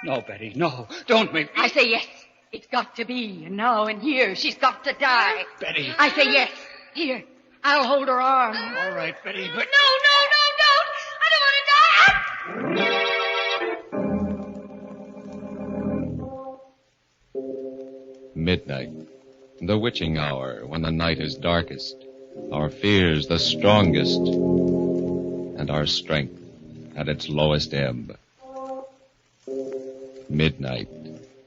No, Betty, no. Don't make me... I say yes. It's got to be. And now and here, she's got to die. Betty. I say yes. Here, I'll hold her arm. All right, Betty, but... No, don't. I don't want to die. Midnight, the witching hour, when the night is darkest, our fears the strongest, and our strength at its lowest ebb. Midnight,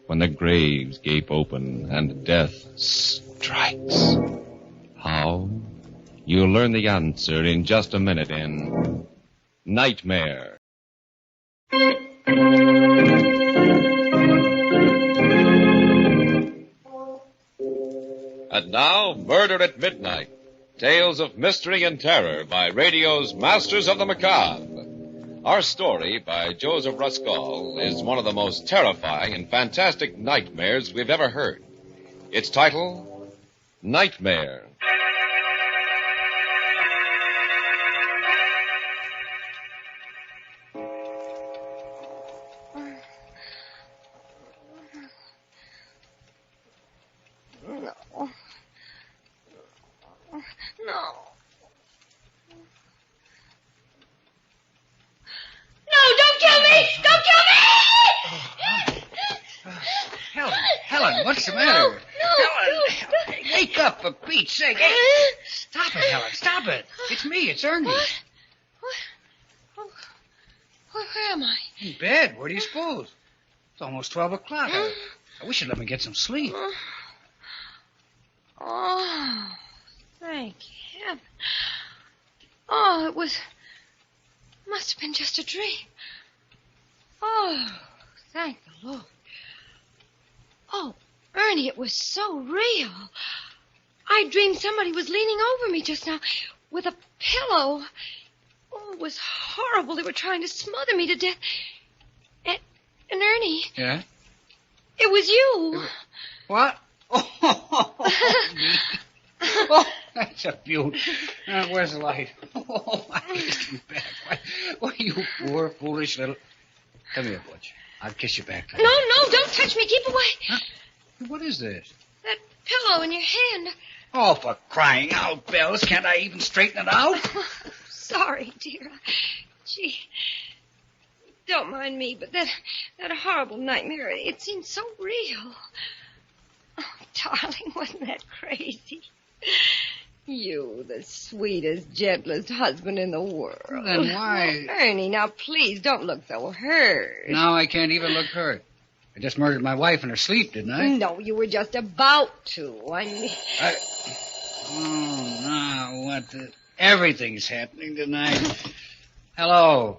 when the graves gape open and death strikes. How? You'll learn the answer in just a minute in Nightmare. And now, Murder at Midnight. Tales of mystery and terror by radio's Masters of the Macabre. Our story, by Joseph Ruscoll, is one of the most terrifying and fantastic nightmares we've ever heard. Its title, Nightmare. What's the matter? No, Helen, wake up, for Pete's sake. Hey, stop it, Helen, stop it. It's me, it's Ernie. What? Where am I? In bed. Where do you suppose? It's almost 12 o'clock. I wish you'd let me get some sleep. Oh, thank heaven. Oh, must have been just a dream. Oh, thank the Lord. Oh, Ernie, it was so real. I dreamed somebody was leaning over me just now with a pillow. Oh, it was horrible. They were trying to smother me to death. And Ernie. Yeah? It was you. What? Oh, that's a beaut. Where's the light? Oh, my back. Why, you poor, foolish little... Come here, Butch. I'll kiss you back. No, don't touch me. Keep away. Huh? What is this? That pillow in your hand. Oh, for crying out, Bells. Can't I even straighten it out? Sorry, dear. Gee, don't mind me, but that horrible nightmare, it seemed so real. Oh, darling, wasn't that crazy? You, the sweetest, gentlest husband in the world. Then why... Oh, Ernie, now please don't look so hurt. No, I can't even look hurt. I just murdered my wife in her sleep, didn't I? No, you were just about to. Oh, now what the... Everything's happening tonight. Hello.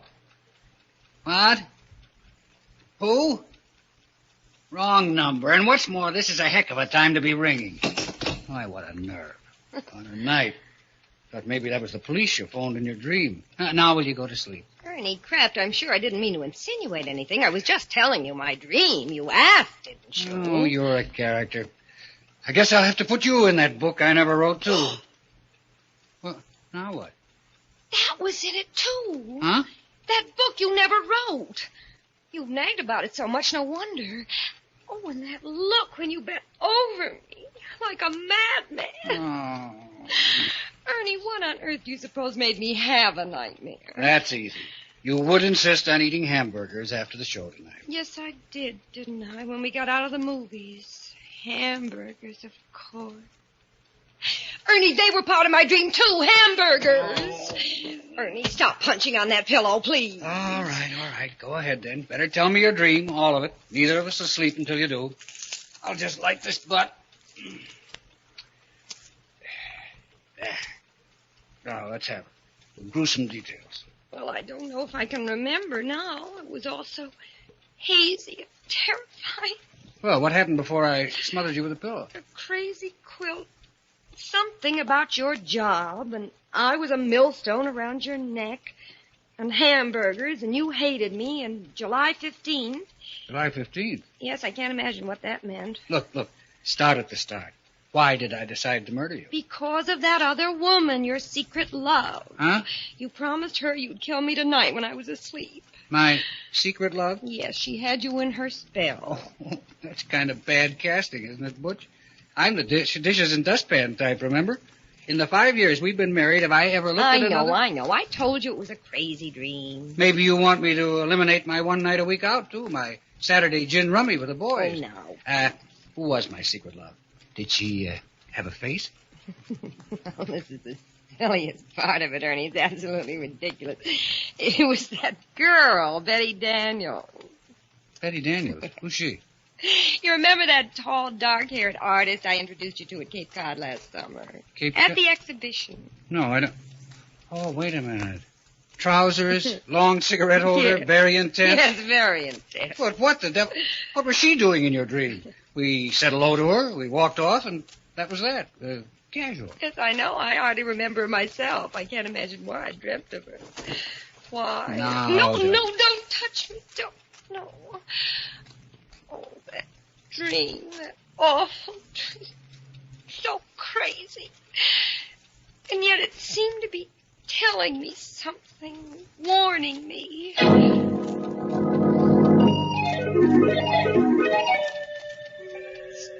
What? Who? Wrong number. And what's more, this is a heck of a time to be ringing. Why, what a nerve. On a night. Thought maybe that was the police you phoned in your dream. Now will you go to sleep? Ernie Kraft, I'm sure I didn't mean to insinuate anything. I was just telling you my dream. You asked, didn't you? Oh, you're a character. I guess I'll have to put you in that book I never wrote, too. Well, now what? That was in it, too. Huh? That book you never wrote. You've nagged about it so much, no wonder. Oh, and that look when you bent over me like a madman. Oh. Ernie, what on earth do you suppose made me have a nightmare? That's easy. You would insist on eating hamburgers after the show tonight. Yes, I did, didn't I, when we got out of the movies? Hamburgers, of course. Ernie, they were part of my dream, too. Hamburgers. Oh. Ernie, stop punching on that pillow, please. All right. Go ahead, then. Better tell me your dream, all of it. Neither of us will sleep until you do. I'll just light this butt. Now, let's have it. The gruesome details. Well, I don't know if I can remember now. It was all so hazy and terrifying. Well, what happened before I smothered you with a pillow? A crazy quilt. Something about your job, and I was a millstone around your neck. and hamburgers, and you hated me, and July 15th. July 15th? Yes, I can't imagine what that meant. Look. Start at the start. Why did I decide to murder you? Because of that other woman, your secret love. Huh? You promised her you'd kill me tonight when I was asleep. My secret love? Yes, she had you in her spell. Oh, that's kind of bad casting, isn't it, Butch? I'm the dishes and dustpan type, remember? In the 5 years we've been married, have I ever looked at another? I know. I told you it was a crazy dream. Maybe you want me to eliminate my one night a week out, too. My Saturday gin rummy with the boys. Oh, no. Who was my secret love? Did she, have a face? Well, this is the silliest part of it, Ernie. It's absolutely ridiculous. It was that girl, Betty Daniels. Betty Daniels? Who's she? You remember that tall, dark-haired artist I introduced you to at Cape Cod last summer? At the exhibition. No, I don't. Oh, wait a minute. Trousers, long cigarette holder, Yes. very intense? Yes, very intense. But what the devil? What was she doing in your dream? We said hello to her, we walked off, and that was that. Casual. Yes, I know. I hardly remember her myself. I can't imagine why I dreamt of her. Why? No, Don't touch me. Don't. No. Oh, that dream. That awful dream. So crazy. And yet it seemed to be telling me something, warning me.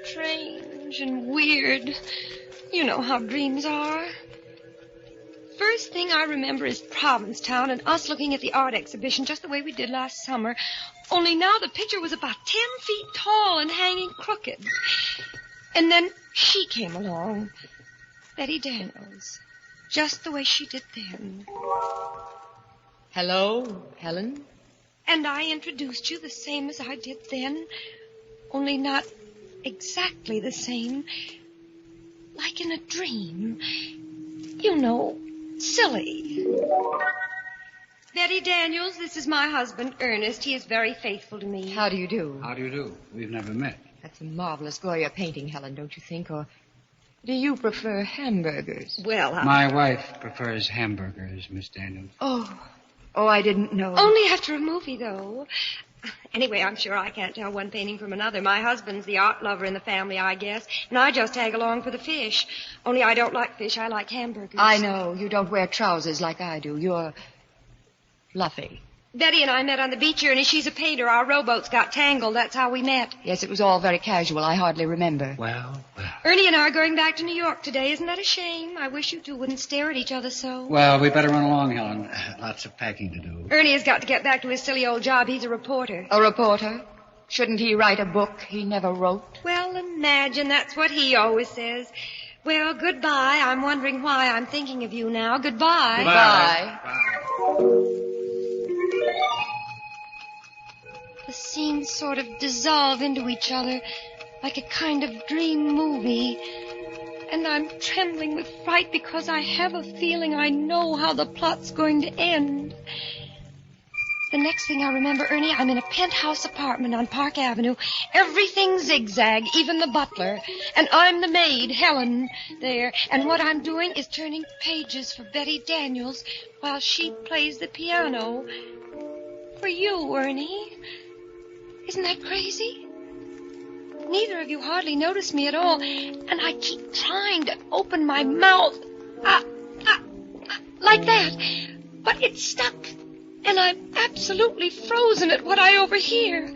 Strange and weird. You know how dreams are. First thing I remember is Provincetown and us looking at the art exhibition just the way we did last summer. Only now the picture was about 10 feet tall and hanging crooked. And then she came along. Betty Daniels. Just the way she did then. Hello, Helen. And I introduced you the same as I did then. Only not exactly the same. Like in a dream. You know, silly. Betty Daniels, this is my husband, Ernest. He is very faithful to me. How do you do? How do you do? We've never met. That's a marvelous Goya painting, Helen, don't you think? Or do you prefer hamburgers? Well, My wife prefers hamburgers, Miss Daniels. Oh, I didn't know. Only after a movie, though. Anyway, I'm sure I can't tell one painting from another. My husband's the art lover in the family, I guess. And I just tag along for the fish. Only I don't like fish. I like hamburgers. I know. You don't wear trousers like I do. You're fluffy. Betty and I met on the beach, Ernie. She's a painter. Our rowboats got tangled. That's how we met. Yes, it was all very casual. I hardly remember. Well. Ernie and I are going back to New York today. Isn't that a shame? I wish you two wouldn't stare at each other so. Well, we better run along, Helen. Lots of packing to do. Ernie has got to get back to his silly old job. He's a reporter. A reporter? Shouldn't he write a book he never wrote? Well, imagine. That's what he always says. Well, goodbye. I'm wondering why I'm thinking of you now. Goodbye. Goodbye. The scenes sort of dissolve into each other like a kind of dream movie. And I'm trembling with fright because I have a feeling I know how the plot's going to end. The next thing I remember, Ernie, I'm in a penthouse apartment on Park Avenue. Everything zigzag, even the butler. And I'm the maid, Helen, there. And what I'm doing is turning pages for Betty Daniels while she plays the piano. For you, Ernie. Isn't that crazy? Neither of you hardly notice me at all. And I keep trying to open my mouth. Like that. But it's stuck. And I'm absolutely frozen at what I overhear.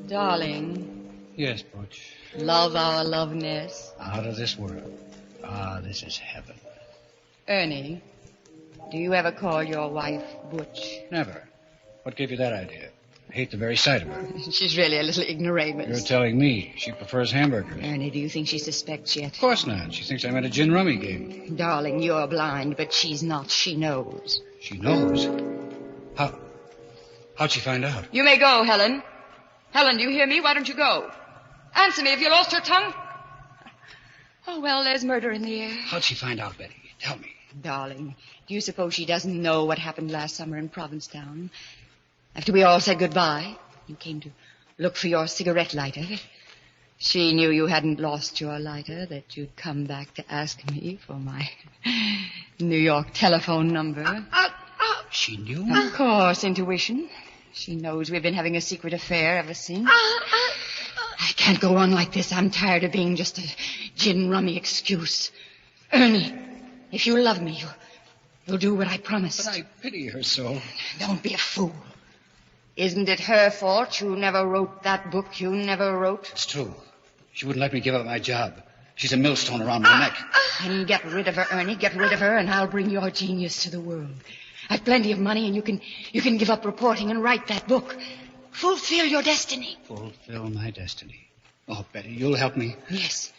Darling. Yes, Butch. Love our loveness. Out of this world. This is heaven. Ernie, do you ever call your wife Butch? Never. What gave you that idea? I hate the very sight of her. She's really a little ignoramus. You're telling me she prefers hamburgers. Ernie, do you think she suspects yet? Of course not. She thinks I'm at a gin rummy game. Darling, you're blind, but she's not. She knows. She knows? How'd she find out? You may go, Helen. Helen, do you hear me? Why don't you go? Answer me. Have you lost your tongue? Oh, well, there's murder in the air. How'd she find out, Betty? Tell me. Darling, do you suppose she doesn't know what happened last summer in Provincetown? After we all said goodbye, you came to look for your cigarette lighter. She knew you hadn't lost your lighter, that you'd come back to ask me for my New York telephone number. She knew? Of course, intuition. She knows we've been having a secret affair ever since. I can't go on like this. I'm tired of being just a gin-rummy excuse. Ernie, if you love me, you'll do what I promised. But I pity her so. Don't be a fool. Isn't it her fault you never wrote that book you never wrote? It's true. She wouldn't let me give up my job. She's a millstone around my neck. Then get rid of her, Ernie. Get rid of her, and I'll bring your genius to the world. I've plenty of money, and you can give up reporting and write that book. Fulfill your destiny. Fulfill my destiny. Oh, Betty, you'll help me. Yes,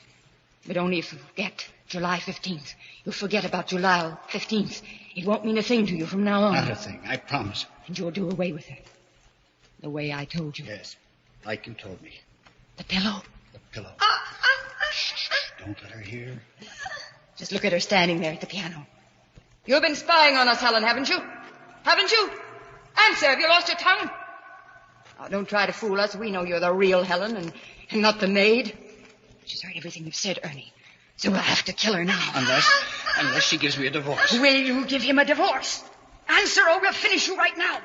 but only if you forget July 15th. You'll forget about July 15th. It won't mean a thing to you from now on. Not a thing, I promise. And you'll do away with her. The way I told you. Yes, like you told me. The pillow. The pillow. Shh, don't let her hear. Just look at her standing there at the piano. You've been spying on us, Helen, haven't you? Haven't you? Answer, have you lost your tongue? Oh, don't try to fool us. We know you're the real Helen and not the maid. She's heard everything you've said, Ernie. So we'll have to kill her now. Unless she gives me a divorce. Will you give him a divorce? Answer or we'll finish you right now.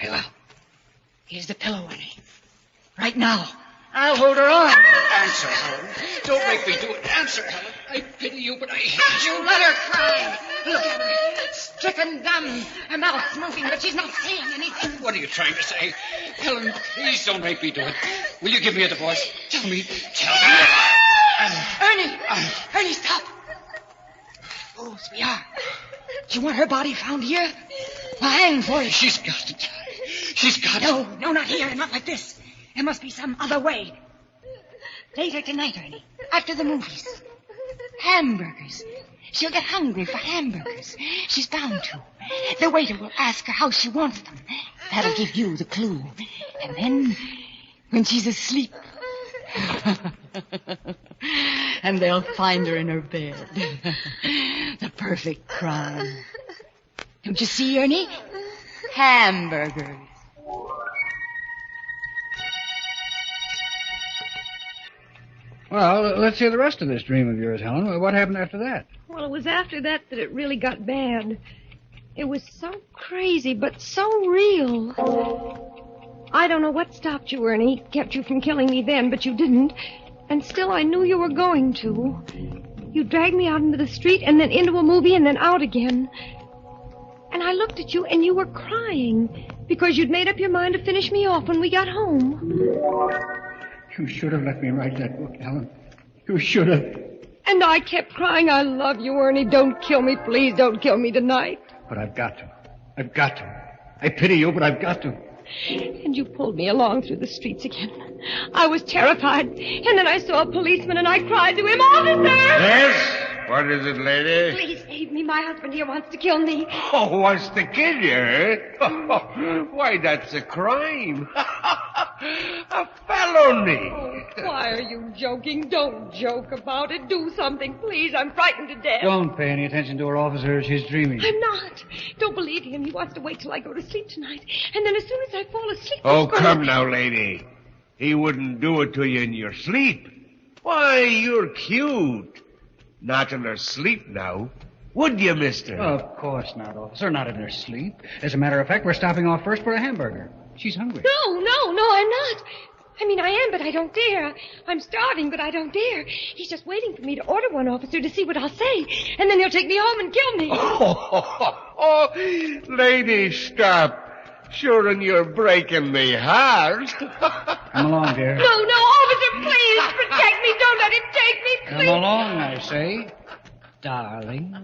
Very well. Here's the pillow, Ernie. Right now. I'll hold her on. Answer, Helen. Don't make me do it. Answer, Helen. I pity you, but I hate you. You let her cry. Look at her. Stricken dumb. Her mouth's moving, but she's not saying anything. What are you trying to say? Helen, please don't make me do it. Will you give me a divorce? Tell me. Ernie, stop. Fools we are. Do you want her body found here? I'll hang for you. She's got to die. She's got to. No, not here. Not like this. There must be some other way. Later tonight, Ernie. After the movies. Hamburgers. She'll get hungry for hamburgers. She's bound to. The waiter will ask her how she wants them. That'll give you the clue. And then, when she's asleep... and they'll find her in her bed. The perfect crime. Don't you see, Ernie? Hamburgers. Well, let's hear the rest of this dream of yours, Helen. What happened after that? Well, it was after that it really got bad. It was so crazy, but so real. I don't know what stopped you, Ernie. Kept you from killing me then, but you didn't. And still I knew you were going to. You dragged me out into the street and then into a movie and then out again. And I looked at you and you were crying because you'd made up your mind to finish me off when we got home. You should have let me write that book, Helen. You should have. And I kept crying, I love you, Ernie. Don't kill me, please. Don't kill me tonight. But I've got to. I've got to. I pity you, but I've got to. And you pulled me along through the streets again. I was terrified. And then I saw a policeman and I cried to him, Officer! Yes? What is it, lady? Please save me. My husband here wants to kill me. Oh, wants to kill you, eh? Why, that's a crime. A felony. Oh, why are you joking? Don't joke about it. Do something, please. I'm frightened to death. Don't pay any attention to her, officer. She's dreaming. I'm not. Don't believe him. He wants to wait till I go to sleep tonight. And then as soon as I fall asleep... Oh, come now, lady. He wouldn't do it to you in your sleep. Why, you're cute. Not in her sleep now. Would you, mister? Of course not, officer. Not in her sleep. As a matter of fact, we're stopping off first for a hamburger. She's hungry. No, I'm not. I mean, I am, but I don't dare. I'm starving, but I don't dare. He's just waiting for me to order one, officer, to see what I'll say. And then he'll take me home and kill me. Oh, lady, stop. Sure, and you're breaking me heart. Come along, dear. No, officer, please protect me. Don't let him take me, please. Come along, I say. Darling.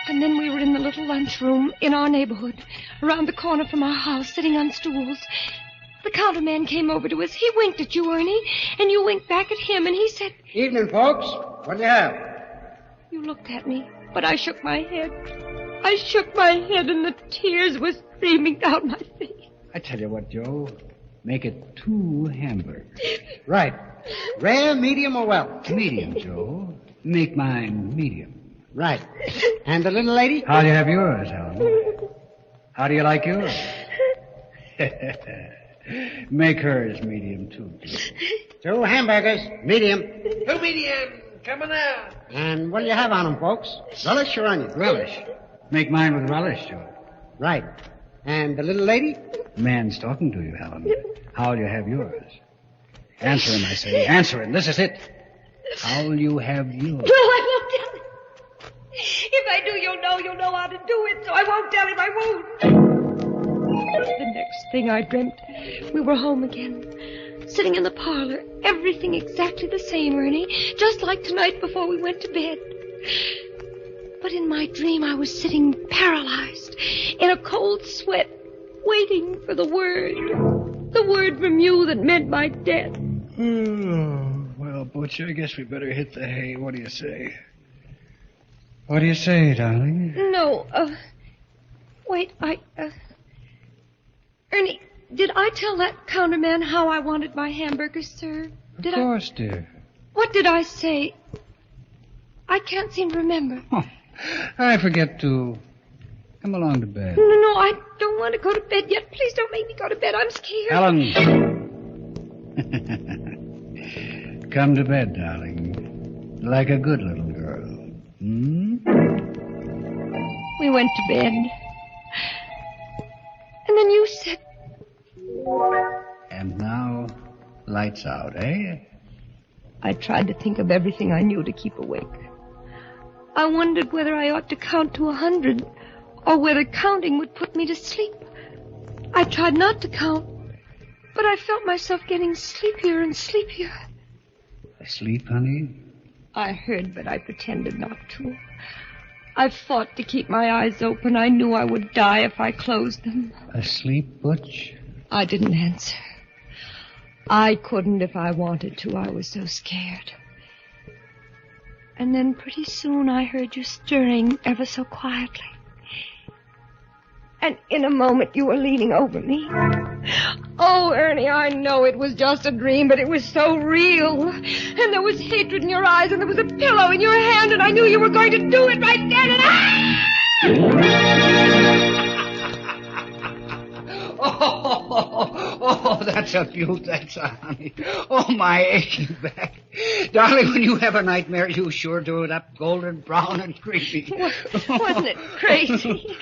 And then we were in the little lunchroom in our neighborhood, around the corner from our house, sitting on stools. The counterman came over to us. He winked at you, Ernie, and you winked back at him, and he said... Evening, folks. What do you have? You looked at me, but I shook my head. I shook my head, and the tears were streaming down my face. I tell you what, Joe. Make it 2 hamburgers. Right. Rare, medium, or well? Medium, Joe. Make mine medium. Right. And the little lady? How do you have yours, Helen? How do you like yours? Make hers medium, too, dear. 2 hamburgers, medium. 2 medium, coming out. And what do you have on them, folks? Relish or onion? Relish. Make mine with relish, George. Right. And the little lady? The man's talking to you, Helen. How'll you have yours? Answer him, I say. Answer him. This is it. How'll you have yours? No, I won't tell him. If I do, you'll know how to do it, so I won't tell him, I won't. The next thing I dreamt, we were home again. Sitting in the parlor, everything exactly the same, Ernie, just like tonight before we went to bed. But in my dream, I was sitting paralyzed, in a cold sweat, waiting for the word from you that meant my death. Well, Butch, I guess we better hit the hay. What do you say? What do you say, darling? No, wait, Ernie, did I tell that counterman how I wanted my hamburgers served? Of course, dear. What did I say? I can't seem to remember. Oh, I forget to come along to bed. No, I don't want to go to bed yet. Please don't make me go to bed. I'm scared. Helen. Come to bed, darling. Like a good little girl. Hmm? We went to bed. And then you said... And now, lights out, eh? I tried to think of everything I knew to keep awake. I wondered whether I ought to count to 100, or whether counting would put me to sleep. I tried not to count, but I felt myself getting sleepier and sleepier. Asleep, honey? I heard, but I pretended not to. I fought to keep my eyes open. I knew I would die if I closed them. Asleep, Butch? I didn't answer. I couldn't if I wanted to. I was so scared. And then pretty soon I heard you stirring ever so quietly. And in a moment you were leaning over me. Oh, Ernie, I know it was just a dream, but it was so real. And there was hatred in your eyes, and there was a pillow in your hand, and I knew you were going to do it right then, and Oh, that's a beaut, that's a honey. Oh, my aching back. Darling, when you have a nightmare, you sure do it up golden brown and creepy. Wasn't it crazy?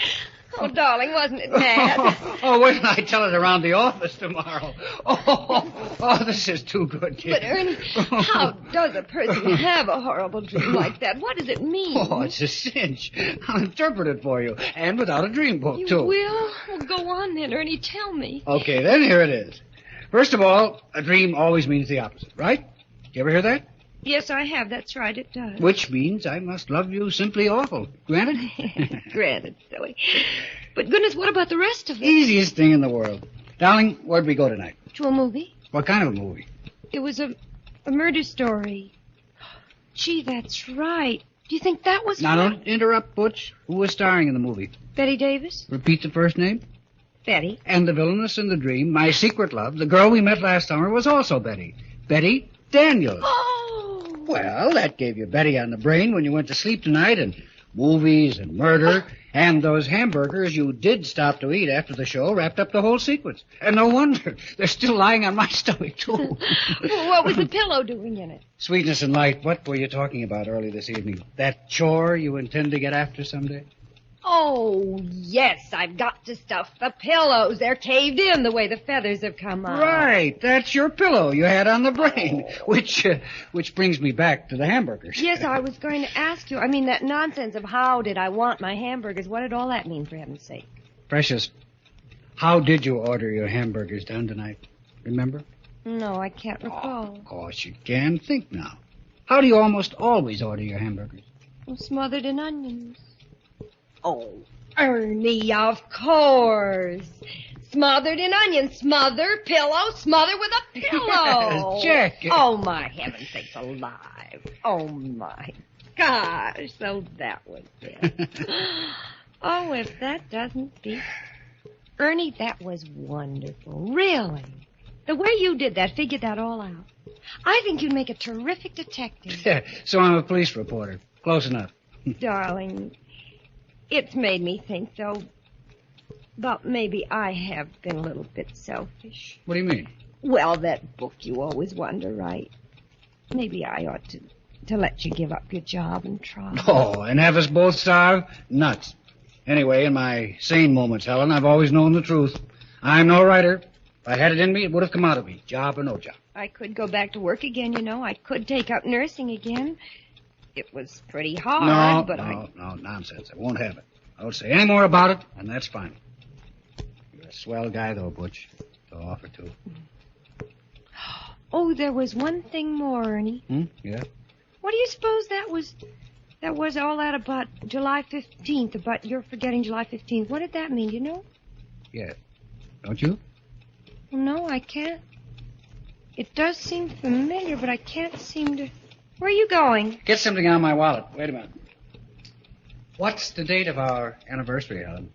Oh, darling, wasn't it mad? Oh, wait till I tell it around the office tomorrow. Oh, this is too good, dear. But, Ernie, how does a person have a horrible dream like that? What does it mean? Oh, it's a cinch. I'll interpret it for you, and without a dream book, You too. will? Well, go on then, Ernie, tell me. Okay, then here it is. First of all, a dream always means the opposite, right? You ever hear that? Yes, I have. That's right, it does. Which means I must love you simply awful. Granted? Granted, silly. But goodness, what about the rest of it? Easiest thing in the world. Darling, where'd we go tonight? To a movie? What kind of a movie? It was a murder story. Gee, that's right. Do you think that was... Now, don't interrupt, Butch. Who was starring in the movie? Betty Davis? Repeat the first name. Betty. And the villainess in the dream, my secret love, the girl we met last summer, was also Betty. Betty Daniels. Oh! Well, that gave you Betty on the brain when you went to sleep tonight, and movies and murder, and those hamburgers you did stop to eat after the show wrapped up the whole sequence. And no wonder. They're still lying on my stomach, too. Well, what was the pillow doing in it? Sweetness and light, what were you talking about early this evening? That chore you intend to get after someday? Oh, yes, I've got to stuff the pillows. They're caved in the way the feathers have come out. Right, that's your pillow you had on the brain, which brings me back to the hamburgers. Yes, I was going to ask you. I mean, that nonsense of how did I want my hamburgers. What did all that mean, for heaven's sake? Precious, how did you order your hamburgers done tonight? Remember? No, I can't recall. Of course you can. Think now. How do you almost always order your hamburgers? Smothered in onions. Oh, Ernie, of course. Smothered in onions. Smother, pillow, smother with a pillow. Yes, Jack. Oh, my heaven sakes alive. Oh, my gosh. So that was it. Oh, if that doesn't beat... Ernie, that was wonderful. Really. The way you did that, figured that all out. I think you'd make a terrific detective. Yeah, so I'm a police reporter. Close enough. Darling... It's made me think, though, but maybe I have been a little bit selfish. What do you mean? Well, that book you always want to write. Maybe I ought to let you give up your job and try. Oh, and have us both starve? Nuts. Anyway, in my sane moments, Helen, I've always known the truth. I'm no writer. If I had it in me, it would have come out of me, job or no job. I could go back to work again, you know. I could take up nursing again. It was pretty hard, No, nonsense. I won't have it. I won't say any more about it, and that's fine. You're a swell guy, though, Butch, to offer to. Oh, there was one thing more, Ernie. Yeah? What do you suppose that was all that about July 15th, about your forgetting July 15th? What did that mean, do you know? Yeah. Don't you? Well, no, I can't. It does seem familiar, but I can't seem to... Where are you going? Get something out of my wallet. Wait a minute. What's the date of our anniversary, Helen?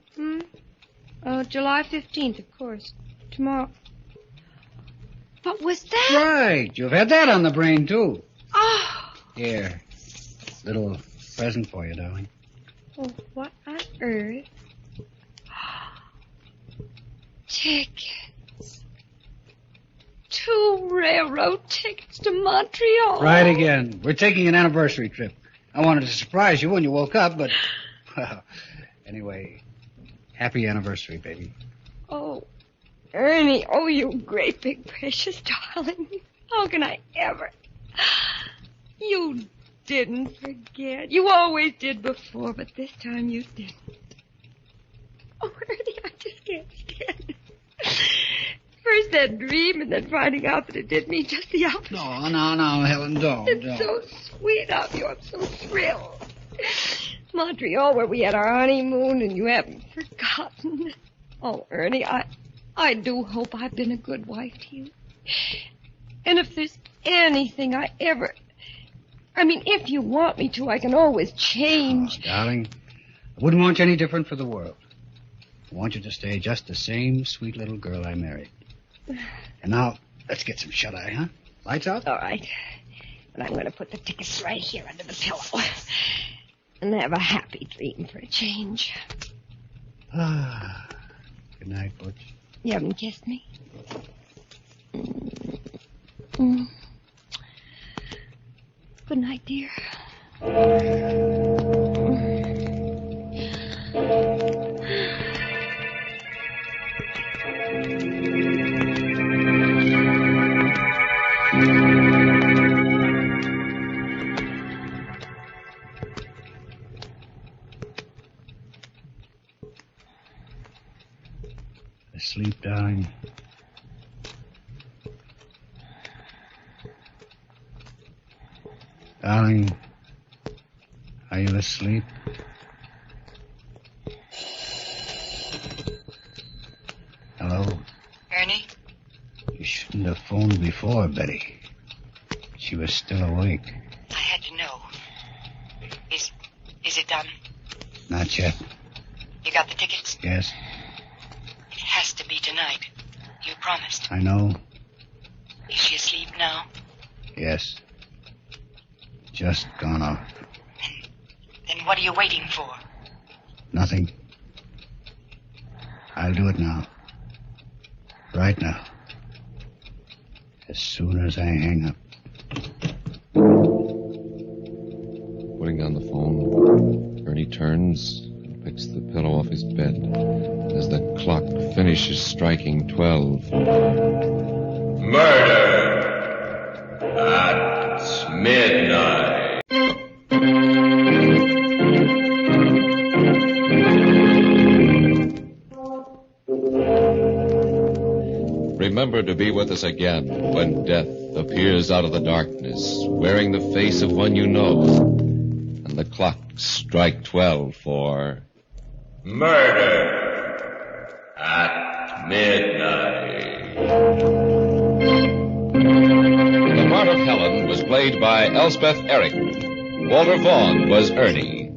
July 15th, of course. Tomorrow. What was that? Right. You've had that on the brain, too. Oh. Here. Little present for you, darling. Oh, what on earth? Tickets. 2 railroad tickets to Montreal. Right again. We're taking an anniversary trip. I wanted to surprise you when you woke up, but... Well, anyway, happy anniversary, baby. Oh, Ernie, oh, you great big precious darling. How can I ever... You didn't forget. You always did before, but this time you didn't. Oh, Ernie, I just can't stand it. First that dream, and then finding out that it did me just the opposite. No, Helen, don't. It's so sweet of you. I'm so thrilled. Montreal, where we had our honeymoon, and you haven't forgotten. Oh, Ernie, I do hope I've been a good wife to you. And if there's anything I ever... if you want me to, I can always change. Oh, darling, I wouldn't want you any different for the world. I want you to stay just the same sweet little girl I married. And now, let's get some shut-eye, huh? Lights out? All right. And I'm going to put the tickets right here under the pillow. And have a happy dream for a change. Good night, Butch. You haven't kissed me? Good night, dear. Asleep, darling. Darling, are you asleep? Hello? Ernie? You shouldn't have phoned before, Betty. She was still awake. I had to know. Is it done? Not yet. You got the tickets? Yes, It has to be tonight. You promised. I know. Is she asleep now? Yes. Just gone off. Then what are you waiting for? Nothing. I'll do it now. Right now. As soon as I hang up. Putting down the phone, Ernie turns and picks the pillow off his bed as the clock finishes striking 12. Murder at midnight. Remember to be with us again when death appears out of the darkness, wearing the face of one you know, and the clocks strike 12 for... Murder at midnight. The part of Helen was played by Elspeth Ehrlich. Walter Vaughn was Ernie.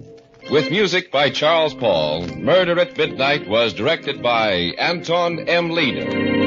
With music by Charles Paul, Murder at Midnight was directed by Anton M. Leader.